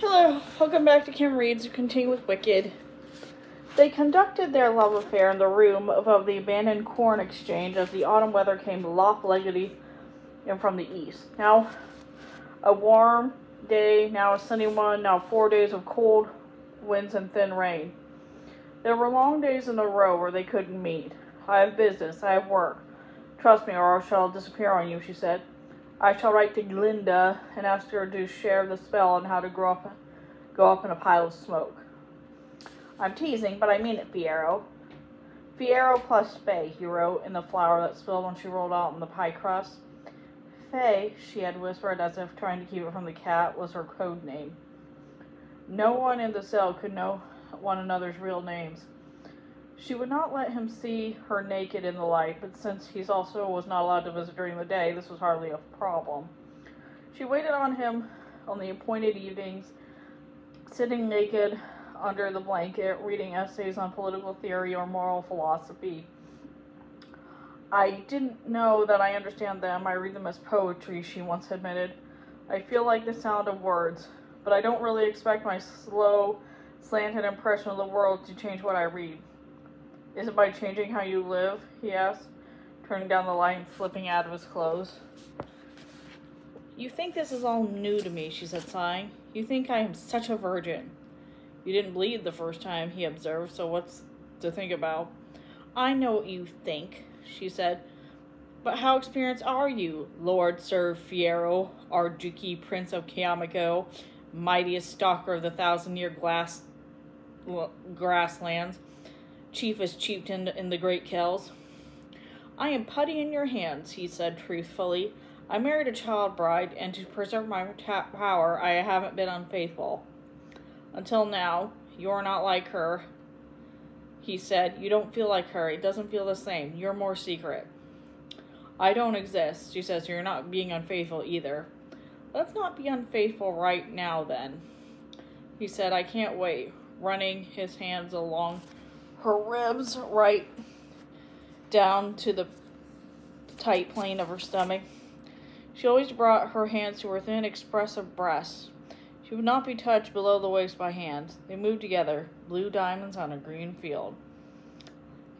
Hello, welcome back to Kim Reads, who continue with Wicked. They conducted their love affair in the room above the abandoned corn exchange as the autumn weather came lop-leggedly in from the east. Now a warm day, now a sunny one, now 4 days of cold winds and thin rain. There were long days in a row where they couldn't meet. I have business, I have work. Trust me, or I shall disappear on you, she said. I shall write to Glinda and ask her to share the spell on how to go up in a pile of smoke. I'm teasing, but I mean it, Fiyero. Fiyero plus Faye, he wrote in the flour that spilled when she rolled out in the pie crust. Faye, she had whispered as if trying to keep it from the cat, was her code name. No one in the cell could know one another's real names. She would not let him see her naked in the light, but since he also was not allowed to visit during the day, this was hardly a problem. She waited on him on the appointed evenings, sitting naked under the blanket, reading essays on political theory or moral philosophy. I didn't know that I understand them. I read them as poetry, she once admitted. I feel like the sound of words, but I don't really expect my slow, slanted impression of the world to change what I read. Is it by changing how you live? He asked, turning down the light and slipping out of his clothes. You think this is all new to me, she said, sighing. You think I am such a virgin. You didn't bleed the first time, he observed, so what's to think about? I know what you think, she said. But how experienced are you, Lord Sir Fiyero, Arjuki, Prince of Kiyamiko, mightiest stalker of the 1,000-year grasslands, chiefest chieftain in the Great Kells? I am putty in your hands, he said truthfully. I married a child bride, and to preserve my power, I haven't been unfaithful. Until now, you're not like her, he said. You don't feel like her. It doesn't feel the same. You're more secret. I don't exist, she says. You're not being unfaithful either. Let's not be unfaithful right now, then, he said. I can't wait, running his hands along her ribs right down to the tight plane of her stomach. She always brought her hands to her thin, expressive breasts. She would not be touched below the waist by hands. They moved together, blue diamonds on a green field.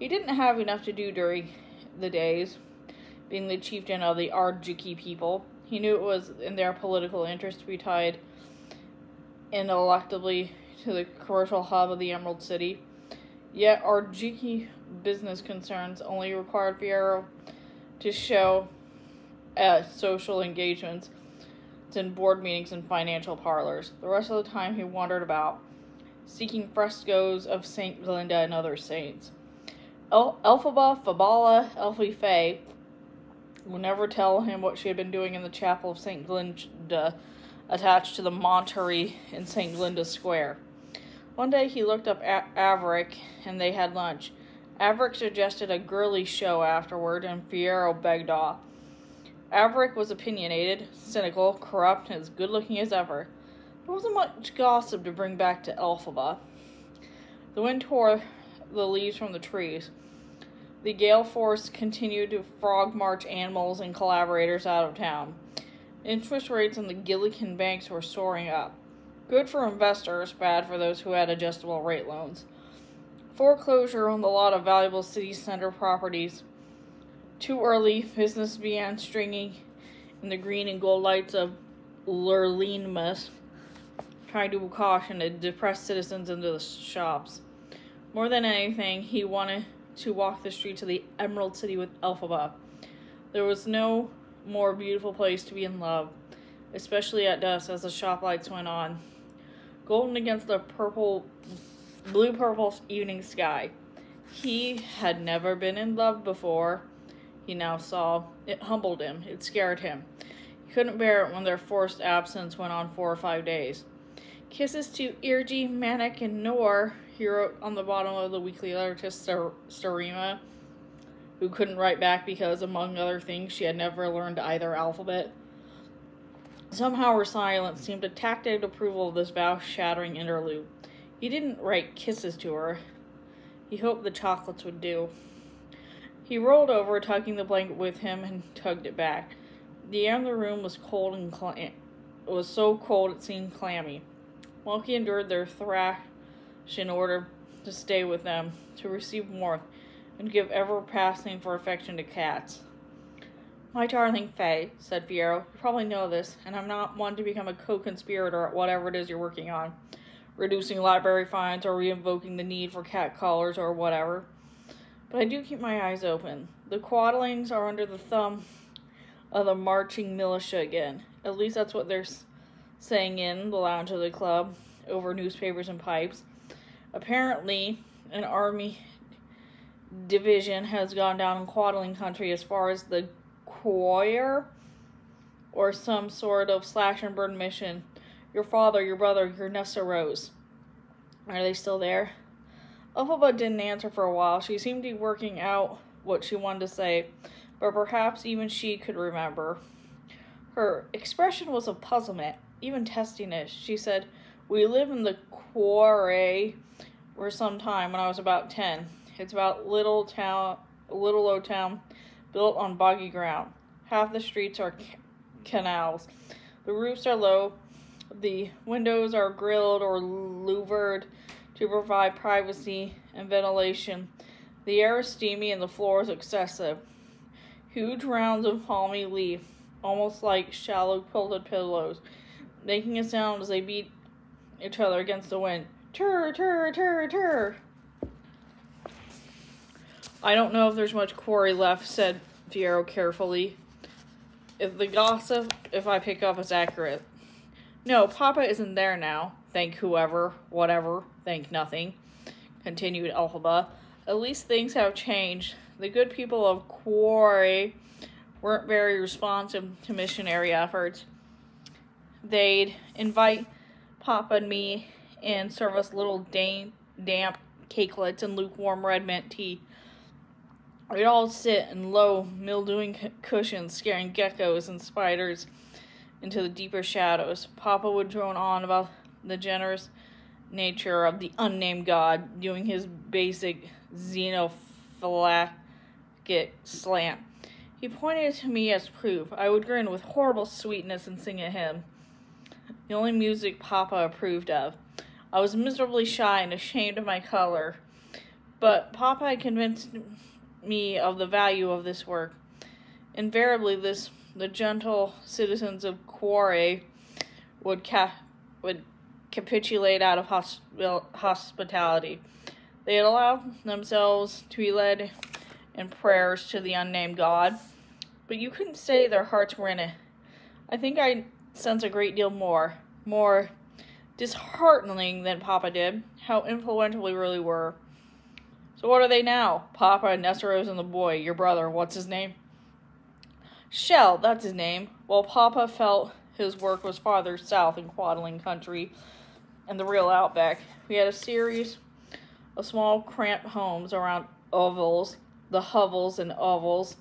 He didn't have enough to do during the days, being the chieftain of the Arjuki people. He knew it was in their political interest to be tied ineluctably to the commercial hub of the Emerald City. Yet Arjuki business concerns only required Fiyero to show at social engagements in board meetings and financial parlors. The rest of the time he wandered about, seeking frescoes of St. Glinda and other saints. Elphaba, Fabala, Elfie Faye would never tell him what she had been doing in the chapel of St. Glinda, attached to the Monterey in St. Glinda Square. One day he looked up Averick, and they had lunch. Averick suggested a girly show afterward, and Fiyero begged off. Averick was opinionated, cynical, corrupt, and as good-looking as ever. There wasn't much gossip to bring back to Elphaba. The wind tore the leaves from the trees. The gale force continued to frog-march animals and collaborators out of town. Interest rates in the Gillikin banks were soaring up. Good for investors, bad for those who had adjustable rate loans. Foreclosure on the lot of valuable city center properties. Too early, business began stringing in the green and gold lights of Lurleenmus, trying to caution the depressed citizens into the shops. More than anything, he wanted to walk the streets of the Emerald City with Elphaba. There was no more beautiful place to be in love, especially at dusk as the shop lights went on, golden against the blue-purple evening sky. He had never been in love before, he now saw. It humbled him. It scared him. He couldn't bear it when their forced absence went on 4 or 5 days. Kisses to Irji, Manik, and Nor, he wrote on the bottom of the weekly letter to Starima, who couldn't write back because, among other things, she had never learned either alphabet. Somehow her silence seemed a tacit approval of this vow-shattering interlude. He didn't write kisses to her. He hoped the chocolates would do. He rolled over, tugging the blanket with him, and tugged it back. The air in the room was cold and was so cold it seemed clammy. Monkey endured their thrash in order to stay with them, to receive warmth, and give ever-passing for affection to cats. My darling Faye, said Fiyero, you probably know this, and I'm not one to become a co-conspirator at whatever it is you're working on, reducing library fines or re-invoking the need for cat collars or whatever. But I do keep my eyes open. The Quadlings are under the thumb of the marching militia again. At least that's what they're saying in the lounge of the club, over newspapers and pipes. Apparently, an army division has gone down in Quadling country as far as the Choir, or some sort of slash and burn mission. Your father, your brother, your Nessa Rose. Are they still there? Elphaba didn't answer for a while. She seemed to be working out what she wanted to say, but perhaps even she could remember. Her expression was of puzzlement, even testiness. She said, we live in the Quarry for some time when I was about 10. It's about a little low town built on boggy ground. Half the streets are canals. The roofs are low. The windows are grilled or louvered to provide privacy and ventilation. The air is steamy and the floor is excessive. Huge rounds of palmy leaf, almost like shallow quilted pillows, making a sound as they beat each other against the wind. Turr, turr, turr, turr. I don't know if there's much quarry left, said Fiyero carefully. If the gossip, if I pick up, is accurate. No, Papa isn't there now. Thank whoever, whatever, thank nothing, continued Elphaba. At least things have changed. The good people of Quarry weren't very responsive to missionary efforts. They'd invite Papa and me and serve us little damp cakelets and lukewarm red mint tea. We'd all sit in low, mildewing cushions, scaring geckos and spiders into the deeper shadows. Papa would drone on about the generous nature of the unnamed God, doing his basic xenophilic slant. He pointed to me as proof. I would grin with horrible sweetness and sing a hymn, the only music Papa approved of. I was miserably shy and ashamed of my color, but Papa had convinced me of the value of this work. Invariably, the gentle citizens of Quarry would capitulate out of hospitality. They had allowed themselves to be led in prayers to the unnamed God, but you couldn't say their hearts were in it. I think I sense a great deal more disheartening than Papa did, how influential we really were. So what are they now? Papa and Nessa Rose and the boy, your brother, what's his name? Shell, that's his name. Well, Papa felt his work was farther south in Quadling country and the real outback. We had a series of small cramped homes around ovals, the hovels and ovals,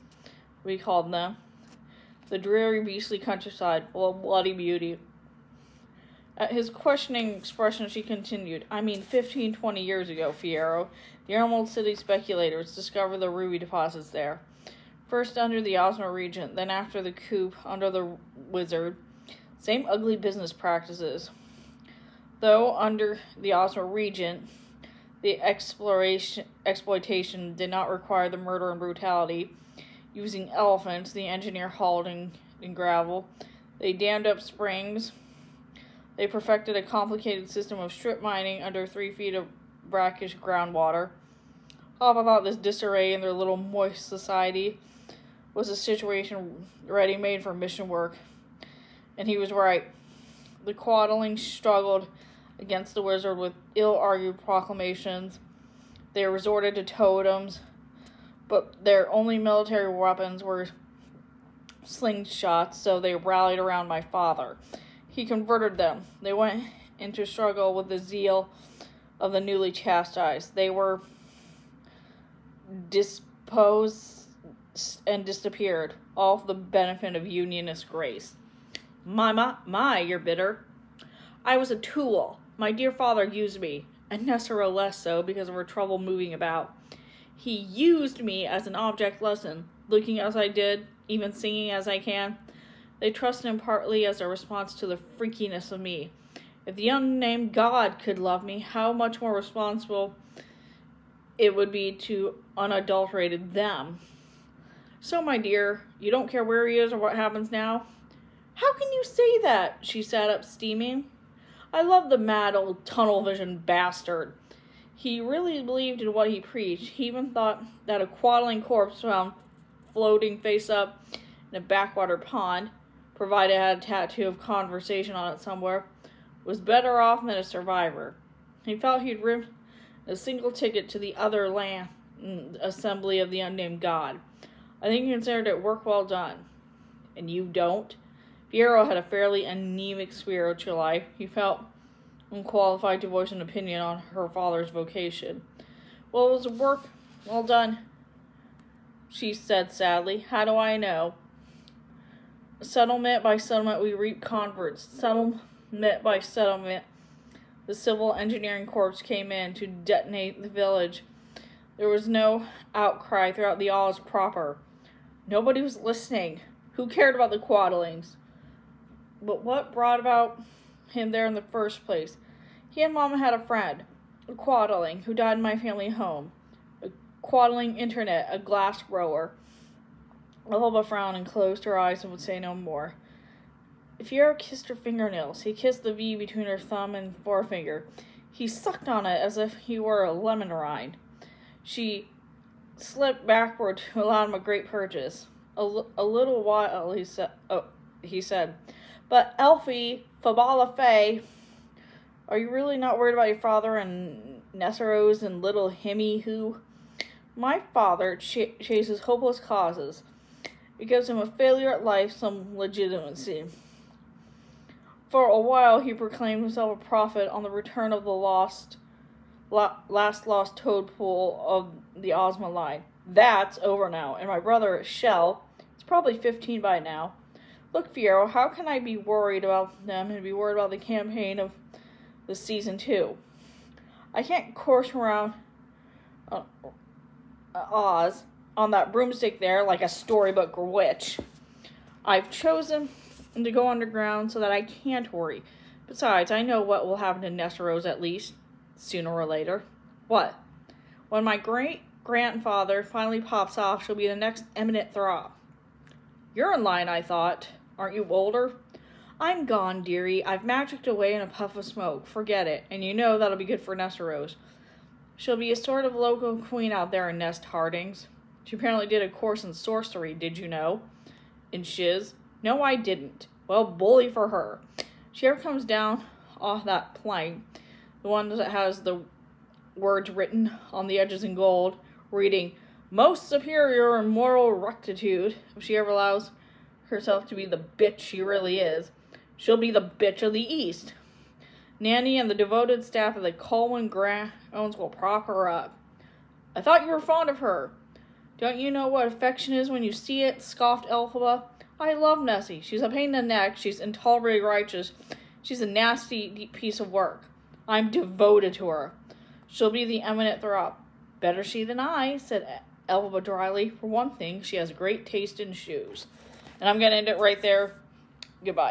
we called them. The dreary, beastly countryside, full of bloody beauty. At his questioning expression, she continued, 15-20 years ago, Fiyero, the Emerald City speculators discovered the ruby deposits there. First under the Ozma Regent, then after the coup under the Wizard. Same ugly business practices. Though under the Ozma Regent, the exploitation did not require the murder and brutality. Using elephants, the engineer hauled in gravel. They dammed up springs. They perfected a complicated system of strip mining under 3 feet of brackish groundwater. Papa thought this disarray in their little moist society was a situation ready-made for mission work. And he was right. The Quadlings struggled against the Wizard with ill-argued proclamations. They resorted to totems, but their only military weapons were slingshots, so they rallied around my father. He converted them. They went into struggle with the zeal of the newly chastised. They were disposed and disappeared, all for the benefit of Unionist grace. My, you're bitter. I was a tool. My dear father used me, and Nessero less so because of her trouble moving about. He used me as an object lesson, looking as I did, even singing as I can. They trusted him partly as a response to the freakiness of me. If the unnamed God could love me, how much more responsible it would be to unadulterated them. So, my dear, you don't care where he is or what happens now? How can you say that? She sat up, steaming. I love the mad old tunnel-vision bastard. He really believed in what he preached. He even thought that a quaddling corpse found floating face up in a backwater pond, provided it had a tattoo of conversation on it somewhere, was better off than a survivor. He felt he'd ripped a single ticket to the other land assembly of the unnamed God. I think he considered it work well done. And you don't? Fiyero had a fairly anemic spiritual life. He felt unqualified to voice an opinion on her father's vocation. Well, it was work well done, she said sadly. How do I know? Settlement by settlement, we reap converts. Settlement by settlement, the civil engineering corps came in to detonate the village. There was no outcry throughout the Oz proper. Nobody was listening. Who cared about the quaddlings? But what brought about him there in the first place? He and Mama had a friend, a quaddling, who died in my family home. A quaddling internet, a glass rower. Elphaba frowned and closed her eyes and would say no more. Fiyero kissed her fingernails. He kissed the V between her thumb and forefinger. He sucked on it as if he were a lemon rind. She slipped backward to allow him a great purchase. A little while, he said. But Elphaba, are you really not worried about your father and Nesseros and little Himmy who? My father chases hopeless causes. It gives him a failure at life some legitimacy. For a while, he proclaimed himself a prophet on the return of the last lost toad pool of the Ozma line. That's over now, and my brother, Shell, is probably 15 by now. Look, Fiyero, how can I be worried about them and be worried about the campaign of the season 2? I can't course around Oz on that broomstick there like a storybook witch. I've chosen to go underground so that I can't worry. Besides, I know what will happen to Nesseros at least, sooner or later. What? When my great-grandfather finally pops off, she'll be the next eminent throb. You're in line, I thought. Aren't you older? I'm gone, dearie. I've magicked away in a puff of smoke. Forget it. And you know that'll be good for Nesseros. She'll be a sort of local queen out there in Nest Hardings. She apparently did a course in sorcery, did you know? In shiz. No, I didn't. Well, bully for her. She ever comes down off that plank, the one that has the words written on the edges in gold, reading, most superior in moral rectitude, if she ever allows herself to be the bitch she really is, she'll be the bitch of the East. Nanny and the devoted staff of the Colwyn grounds will prop her up. I thought you were fond of her. Don't you know what affection is when you see it? Scoffed Elphaba. I love Nessie. She's a pain in the neck. She's intolerably righteous. She's a nasty piece of work. I'm devoted to her. She'll be the eminent throb. Better she than I, said Elphaba dryly. For one thing, she has great taste in shoes. And I'm going to end it right there. Goodbye.